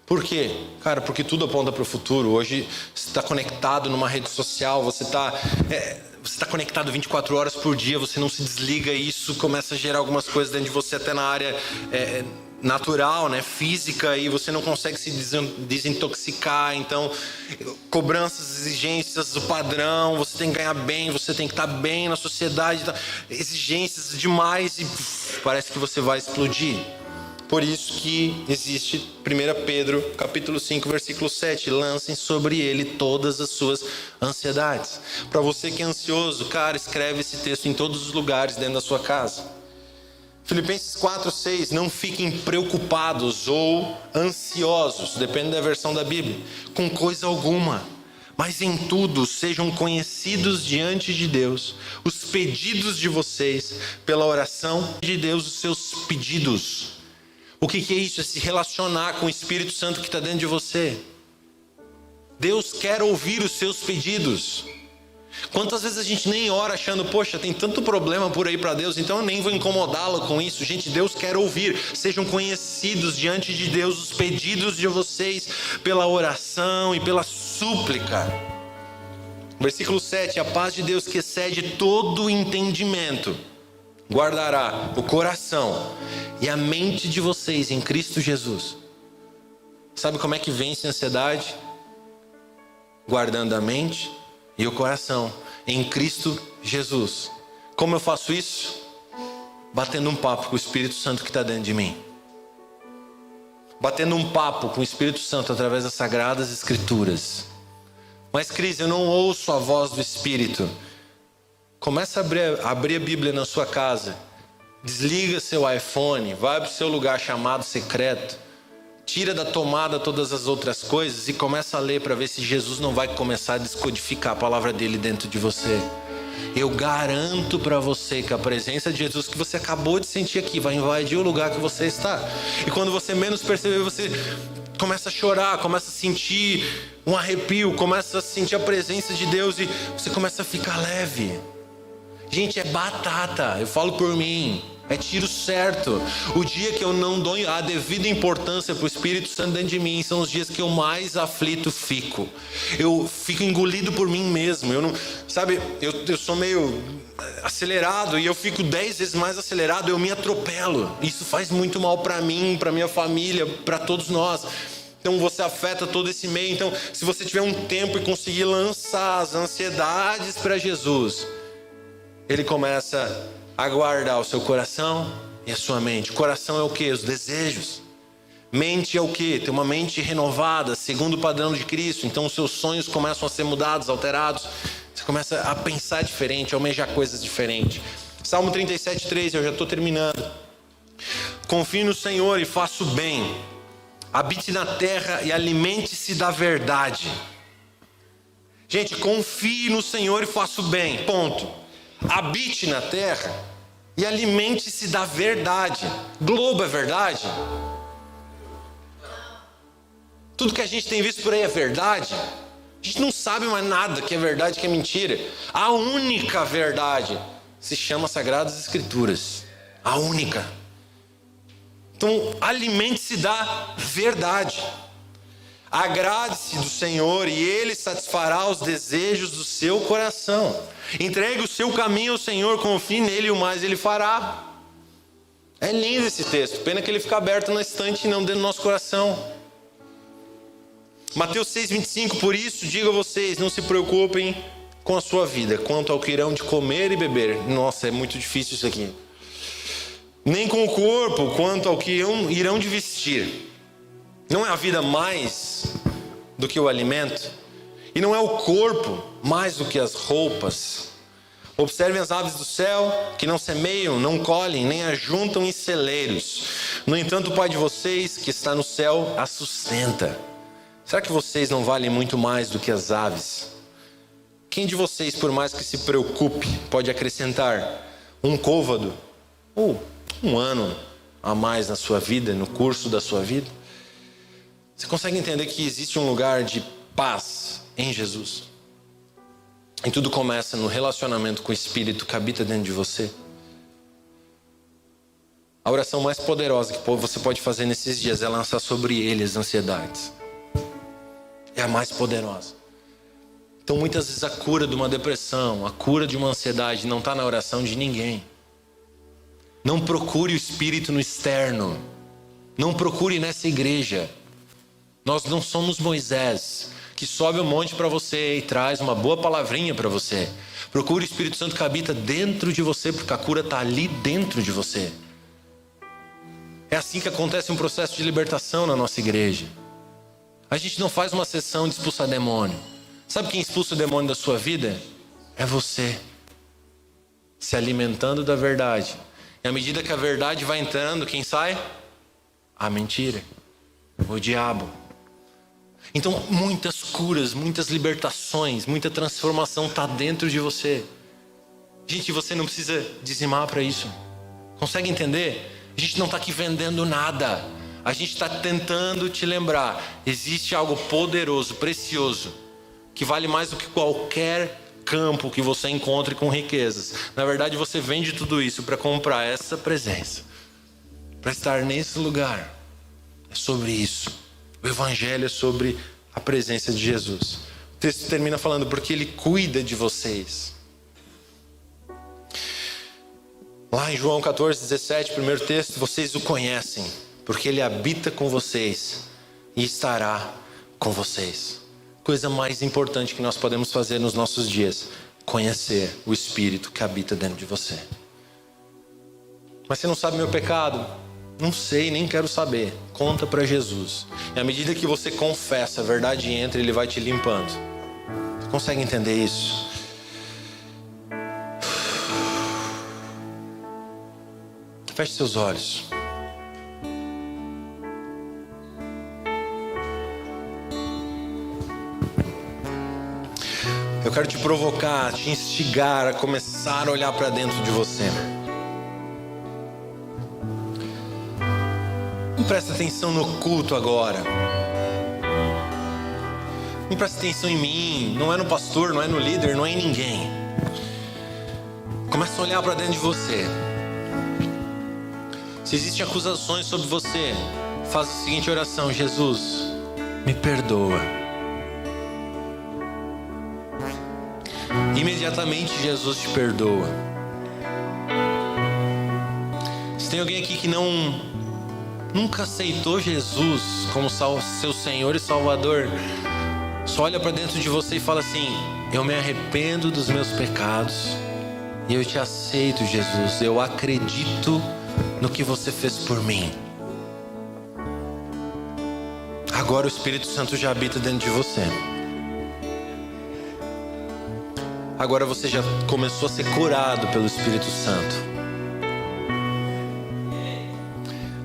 Por quê? Cara, porque tudo aponta para o futuro. Hoje você está conectado numa rede social, você está conectado 24 horas por dia, você não se desliga, e isso começa a gerar algumas coisas dentro de você, até na área natural, né, física, e você não consegue se desintoxicar. Então, cobranças, exigências do padrão, você tem que ganhar bem, você tem que estar bem na sociedade, exigências demais, e parece que você vai explodir. Por isso que existe 1 Pedro, capítulo 5, versículo 7. Lancem sobre ele todas as suas ansiedades. Para você que é ansioso, cara, escreve esse texto em todos os lugares dentro da sua casa. Filipenses 4, 6. Não fiquem preocupados ou ansiosos, depende da versão da Bíblia, com coisa alguma. Mas em tudo sejam conhecidos diante de Deus os pedidos de vocês pela oração de Deus, os seus pedidos. O que é isso? É se relacionar com o Espírito Santo que está dentro de você. Deus quer ouvir os seus pedidos. Quantas vezes a gente nem ora achando, poxa, tem tanto problema por aí para Deus, então eu nem vou incomodá-lo com isso. Gente, Deus quer ouvir. Sejam conhecidos diante de Deus os pedidos de vocês pela oração e pela súplica. Versículo 7, a paz de Deus que excede todo o entendimento guardará o coração e a mente de vocês em Cristo Jesus. Sabe como é que vence a ansiedade? Guardando a mente e o coração em Cristo Jesus. Como eu faço isso? Batendo um papo com o Espírito Santo que está dentro de mim. Batendo um papo com o Espírito Santo através das Sagradas Escrituras. Mas Cris, eu não ouço a voz do Espírito. Começa a abrir a Bíblia na sua casa. Desliga seu iPhone, vai para o seu lugar chamado secreto. Tira da tomada todas as outras coisas e começa a ler para ver se Jesus não vai começar a descodificar a palavra dele dentro de você. Eu garanto para você que a presença de Jesus que você acabou de sentir aqui vai invadir o lugar que você está. E quando você menos perceber, você começa a chorar, começa a sentir um arrepio, começa a sentir a presença de Deus e você começa a ficar leve. Gente, é batata, eu falo por mim. É tiro certo. O dia que eu não dou a devida importância para o Espírito Santo dentro de mim são os dias que eu mais aflito fico. Eu fico engolido por mim mesmo. Eu não, sabe, eu sou meio acelerado e eu fico 10 vezes mais acelerado. Eu me atropelo. Isso faz muito mal para mim, para minha família, para todos nós. Então você afeta todo esse meio. Então, se você tiver um tempo e conseguir lançar as ansiedades para Jesus, Ele começa a guardar o seu coração e a sua mente. Coração é o que? Os desejos. Mente é o que? Ter uma mente renovada, segundo o padrão de Cristo. Então os seus sonhos começam a ser mudados, alterados. Você começa a pensar diferente, a almejar coisas diferentes. Salmo 37:3, eu já estou terminando. Confie no Senhor e faça o bem. Habite na terra e alimente-se da verdade. Gente, confie no Senhor e faça o bem, ponto. Habite na terra e alimente-se da verdade. Globo é verdade? Tudo que a gente tem visto por aí é verdade? A gente não sabe mais nada que é verdade, que é mentira. A única verdade se chama Sagradas Escrituras. A única. Então, alimente-se da verdade. Agrade-se do Senhor e Ele satisfará os desejos do seu coração. Entregue o seu caminho ao Senhor, confie nele e o mais Ele fará. É lindo esse texto, pena que ele fica aberto na estante e não dentro do nosso coração. Mateus 6:25, por isso digo a vocês, não se preocupem com a sua vida, quanto ao que irão de comer e beber. Nossa, é muito difícil isso aqui. Nem com o corpo, quanto ao que irão de vestir. Não é a vida mais do que o alimento? E não é o corpo mais do que as roupas? Observem as aves do céu, que não semeiam, não colhem, nem ajuntam em celeiros. No entanto, o Pai de vocês, que está no céu, as sustenta. Será que vocês não valem muito mais do que as aves? Quem de vocês, por mais que se preocupe, pode acrescentar um côvado ou um ano a mais na sua vida, no curso da sua vida? Você consegue entender que existe um lugar de paz em Jesus? E tudo começa no relacionamento com o Espírito que habita dentro de você. A oração mais poderosa que você pode fazer nesses dias é lançar sobre ele as ansiedades. É a mais poderosa. Então muitas vezes a cura de uma depressão, a cura de uma ansiedade não está na oração de ninguém. Não procure o Espírito no externo. Não procure nessa igreja. Nós não somos Moisés, que sobe um monte para você e traz uma boa palavrinha para você. Procure o Espírito Santo que habita dentro de você, porque a cura está ali dentro de você. É assim que acontece um processo de libertação na nossa igreja. A gente não faz uma sessão de expulsar demônio. Sabe quem expulsa o demônio da sua vida? É você. Se alimentando da verdade. E à medida que a verdade vai entrando, quem sai? A mentira. O diabo. Então, muitas curas, muitas libertações, muita transformação está dentro de você. Gente, você não precisa dizimar para isso. Consegue entender? A gente não está aqui vendendo nada. A gente está tentando te lembrar. Existe algo poderoso, precioso, que vale mais do que qualquer campo que você encontre com riquezas. Na verdade, você vende tudo isso para comprar essa presença, para estar nesse lugar. É sobre isso. O Evangelho é sobre a presença de Jesus. O texto termina falando, porque Ele cuida de vocês. Lá em João 14:17, primeiro texto, vocês o conhecem, porque Ele habita com vocês e estará com vocês. Coisa mais importante que nós podemos fazer nos nossos dias, conhecer o Espírito que habita dentro de você. Mas você não sabe meu pecado? Não sei, nem quero saber. Conta para Jesus. E à medida que você confessa, a verdade entra e Ele vai te limpando. Você consegue entender isso? Feche seus olhos. Eu quero te provocar, te instigar a começar a olhar para dentro de você. Não presta atenção no culto agora. Não presta atenção em mim. Não é no pastor, não é no líder, não é em ninguém. Começa a olhar para dentro de você. Se existem acusações sobre você, faça a seguinte oração: Jesus, me perdoa. Imediatamente Jesus te perdoa. Se tem alguém aqui que nunca aceitou Jesus como seu Senhor e Salvador, só olha para dentro de você e fala assim: eu me arrependo dos meus pecados e eu te aceito, Jesus. Eu acredito no que você fez por mim. Agora o Espírito Santo já habita dentro de você. Agora você já começou a ser curado pelo Espírito Santo.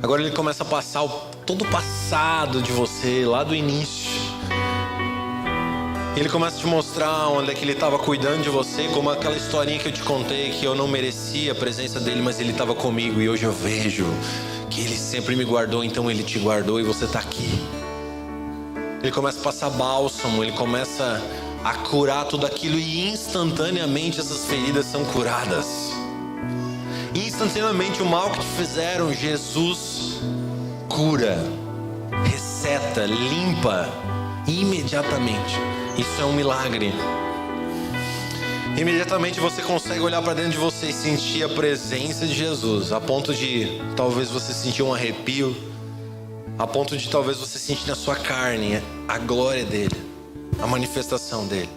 Agora Ele começa a passar todo o passado de você, lá do início. Ele começa a te mostrar onde é que Ele estava cuidando de você, como aquela historinha que eu te contei, que eu não merecia a presença dEle, mas Ele estava comigo. E hoje eu vejo que Ele sempre me guardou, então Ele te guardou e você está aqui. Ele começa a passar bálsamo, Ele começa a curar tudo aquilo e instantaneamente essas feridas são curadas. Instantaneamente o mal que te fizeram, Jesus cura, reseta, limpa, imediatamente. Isso é um milagre. Imediatamente você consegue olhar para dentro de você e sentir a presença de Jesus, a ponto de talvez você sentir um arrepio, a ponto de talvez você sentir na sua carne a glória dele, a manifestação dele.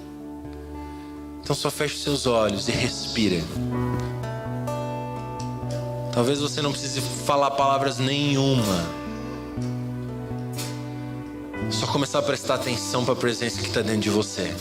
Então só feche seus olhos e respira. Talvez você não precise falar palavras nenhuma. Só começar a prestar atenção para a presença que está dentro de você.